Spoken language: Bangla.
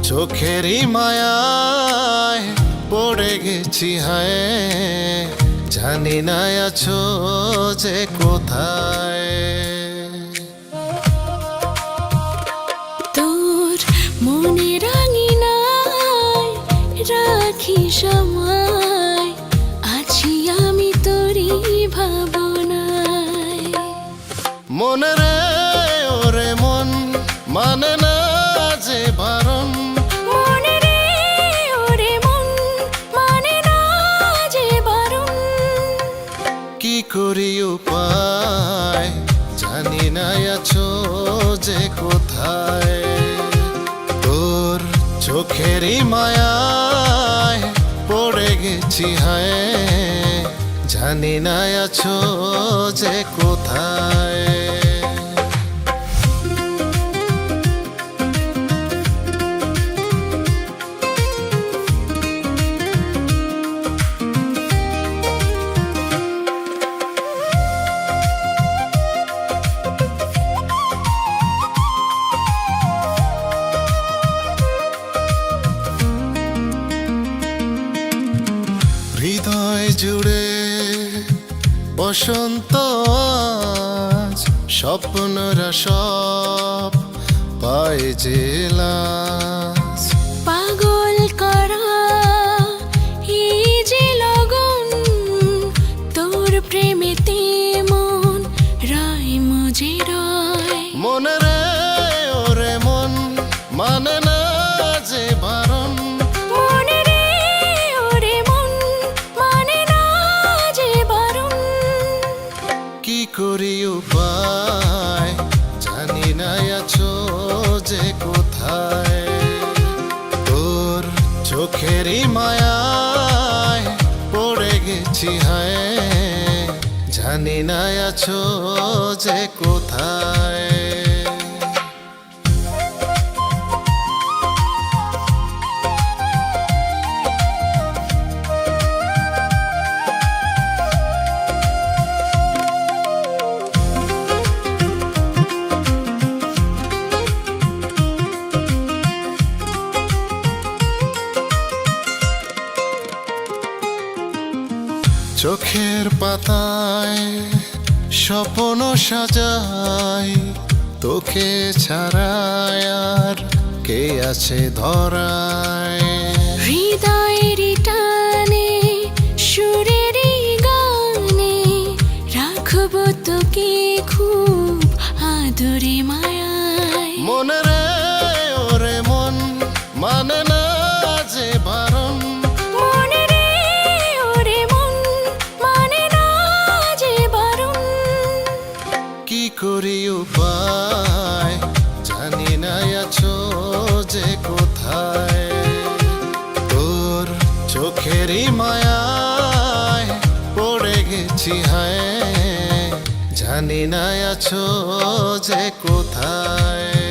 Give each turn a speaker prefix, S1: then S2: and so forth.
S1: চোখেরই মায়ায় পড়ে গেছি হায়, জানি না আছো যে কোথায়।
S2: তোর মনে রাঙিনায় রাখি সময়, আছি আমি তোরই ভাবনায়।
S1: মনে রে ওরে মন মানে না যে বারণ,
S2: মনে রে ওরে মন মানে না যে বারণ।
S1: কি করি উপায় জানি না আছো যে কোথায়। তোর চোখেরই মায়ায় পড়ে গেছি হায়, জানি না আছো যে কোথায়। হৃদয় জুড়ে বসন্ত আজ, স্বপ্নরা সব পায় যে লাজ।
S2: পাগল করা এই যে লগন, তোর প্রেমেতে মন রায় মজে রয়।
S1: মনে রে ওরে মন মানে না যে বারণ,
S2: মনে রে ওরে মন মানে না যে বারণ।
S1: কি করি উপায় জানি না আছো যে কোথায়। তোর চোখেরই মায়ায় পড়ে গেছি হায়, জানি না আছো যে কোথায়। চোখের পাতায় স্বপ্ন সাজাই, তোকে ছাড়ায় আর কে আছে ধরায়।
S2: হৃদয়ের টানে সুরের গানে রাখবো তোকে খুব আদরে মায়ায়।
S1: মনে রে ওরে মন মানে না যে বারণ,
S2: মনে রে ওরে মন মানে না যে বারণ।
S1: কি করি উপায় জানি না আছো যে কোথায়। তোর চোখেরই মায়ায় পড়ে গেছি হায়, জানি না আছো যে কোথায়।